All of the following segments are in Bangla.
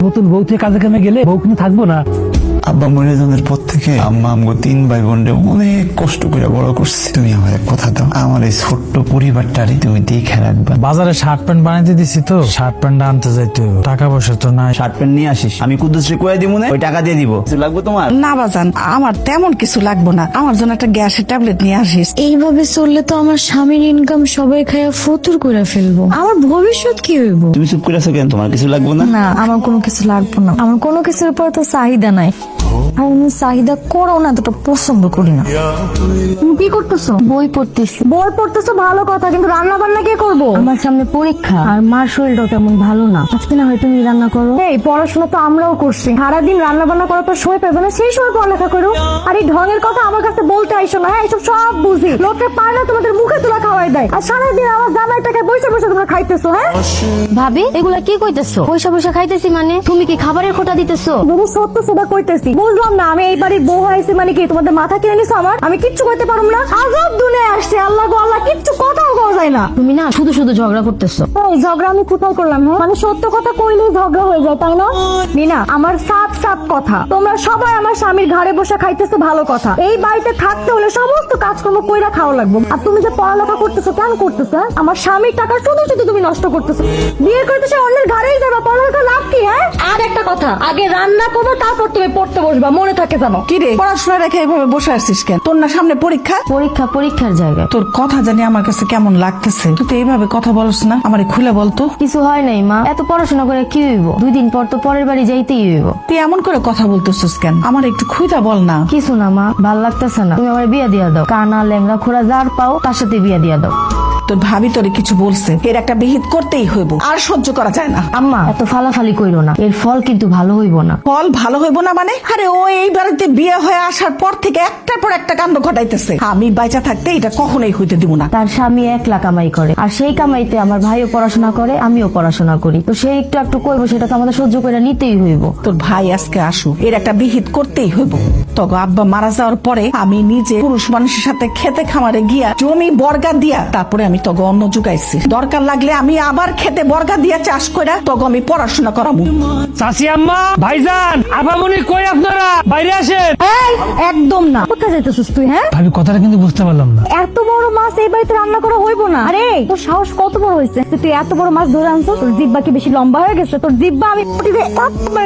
নতুন বউ থেকে কাজে কামে গেলে বউ কিন্তু থাকবো না। আব্বা মরে যাওয়ার পর থেকে আম্মা আমগো 3 ভাই বোনরে অনেক কষ্ট করে বড় করছে। তুমি আমার এক কথা দাও, আমার এই ছোট্ট পরিবারটারে তুমি দেখে রাখবা। বাজারে শার্ট প্যান্ট বানাইতে দিছি তো, শার্ট প্যান্ট আনতে যাইতে হবে। টাকা পয়সা তো নাই। শার্ট প্যান্ট নিয়ে আসিস, আমি কুদ্দুসরে কয়ে দিব না, ওই টাকা দিয়ে দিব। কিছু লাগবে তোমার? না বাজান, আমার তেমন কিছু লাগবে না, আমার জন্য একটা গ্যাসের ট্যাবলেট নিয়ে আসিস। এইভাবে চললে তো আমার স্বামীর ইনকাম সবাই খাইয়া ফতুর করে ফেলবো। আমার ভবিষ্যৎ কি হইব? তুমি চুপ করে আছো কেন? তোমার কিছু লাগবে না? না, আমার কোনো কিছু লাগবে না। আমার কোনো কিছুর উপর তো চাহিদা নাই, আর আমি চাহিদা করো না, এতটা পছন্দ করি না। তুমি কি করতেছো? বই পড়তেছি। বই পড়তেছো ভালো কথা, কিন্তু রান্না বান্না কে করবো? আমার সামনে পরীক্ষা, আর মার শরীরটা তেমন ভালো না। আজকে না হয় তুমি রান্না করো। এই পড়াশোনা তো আমরাও করছি, সারাদিন রান্না বান্না করার পর সময় পাবে না, সেই সময় পড়ালেখা করো। আর এই ঢঙের কথা আমার কাছে বলতে আইসো না। হ্যাঁ, এইসব সব বুঝি, লোকে পায় না তোমাদের মুখে তোলা খাওয়াই দেয়, আর সারাদিন আমার জামাই টাকা বসে বসে তোমরা খাইতেছো। হ্যাঁ ভাবি, এগুলা কি কইতেছো? পয়সা পয়সা খাইতেছি মানে? তুমি কি খাবারের খোটা দিতেছো? যদি সত্য সেটা কইতেছি। বুঝলাম না, আমি এই বাড়ির বউ হয়েছি মানে কি তোমাদের মাথা কিনে নিছো আমার? আমি কিচ্ছু করতে পারুম না। আজব দুনিয়ায় আসছে, আল্লাহ গো আল্লাহ, কিচ্ছু কথাও কওয়া যায় না। তুমি না শুধু শুধু ঝগড়া করতেছো। এই ঝগড়া আমি কোথায় করলাম? হ্যাঁ, মানে সত্য কথা কইলেই ঝগড়া হয়ে যায়, তাই না? মিনা, আমার সাপ সাপ কথা, তোমরা সবাই আমার স্বামীর ঘরে বসে খাইতেছো ভালো কথা। এই বাড়িতে থাকতে হলে সমস্ত কাজকর্ম কইরা খাওয়া লাগবে। আর তুমি যে পড়ালেখা করতেছো কেন করতেছো? হ্যাঁ? আমার স্বামীর টাকা শুধু শুধু তুমি নষ্ট করতেছো। বিয়ে করতেছো অন্যের ঘরেই যাবা, পড়ালেখা লাভ কি? হ্যাঁ, আর একটা কথা, আগে রান্না করবো তারপর তুমি পড়তে বসবা, মনে থাকে জানো। কি রে, পড়াশোনা রেখে এভাবে বসে আসছিস কেন? তোর না সামনে পরীক্ষা? পরীক্ষার জায়গায় তোর কথা জানি আমার কাছে কেমন লাগতেছে। তুই তো এইভাবে কথা বলছ না, আমারে খুলে বলতো। কিছু হয় নাই মা, এত পড়াশোনা করে কি হইব? 2 দিন পর তো পরের বাড়ি যাইতেই হইব। তুই এমন করে কথা বলতেছিস কেন? আমার একটু খুইতা বল না। কিছু না মা, ভাল লাগতেছে না, তুমি আমার বিয়া দিয়া দাও। কানা ল্যাংড়া খোড়া যার পাও তার সাথে বিয়া দিয়া দাও। তোর ভাবি তোরে কিছু বলছে, এর একটা বিহিত করতেই হইব, আর সহ্য করা যায় না। আম্মা, এত ফালাফালি কইরো না, এর ফল কিন্তু ভালো হইব না। ফল ভালো হইব না মানে? আরে ও এই বাড়িতে বিয়ে হয়ে আসার পর থেকে একটার পর একটা কাণ্ড ঘটাইতেছে। আমি বাইচা থাকতে এটা কখনোই হইতে দিব না। তার স্বামী 1 লাখ কামাই করে, আর সেই কামাইতে আমার ভাইও পড়াশোনা করে, আমিও পড়াশোনা করি। তো সেই একটু একটু করবো, সেটা তো আমাদের সহ্য করে নিতেই হইব। তোর ভাই আজকে আসুক, এর একটা বিহিত করতেই হইব। তবে আব্বা মারা যাওয়ার পরে আমি নিজে পুরুষ মানুষের সাথে খেতে খামারে গিয়া জমি বর্গা দিয়া তারপরে আমি তবে অন্য যুগাইছি। দরকার লাগলে আমি আবার খেতে বর্গা দিয়া চাষ করে তবে আমি পড়াশোনা করাবো। চাচি, আম্মা, ভাইজান, আপামনি, কই আপনারা? বাইরে আসেন। এই, একদম না। কোথায় যাইতেছিস তুই? হ্যাঁ, ভাবি, কথাটা কিন্তু বুঝতে পারলাম না। এত বড় মাছ এই বাড়িতে রান্না করা হইব না। আরে তোর সাহস কত বড় হয়েছে, তুই এত বড় মাছ ধরে আনছো? তোর জিব্বা কি বেশি লম্বা হয়ে গেছে? তোর জিব্বা আমি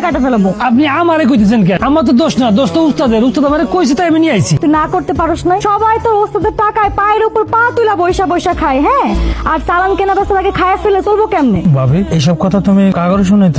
কাটে ফেলাবো। আপনি আমারে কইতেছেন কেন? আমার তো দোষ না, দোষ তো উস্তাদের। উস্তাদ আমারে কইছে তাই আমি নিয়ে আইছি। তুই না করতে পারস না? সবাই তোর ওস্তাদের টাকায় পায়ের উপর পা তুলা বৈশা বৈশা খায়। হ্যাঁ, আর চালান কেনা বেচা লাগে খায়া ফেলে চলবো কেমনে? ভাবি, এইসব কথা তুমি কাগরে শুনাইতে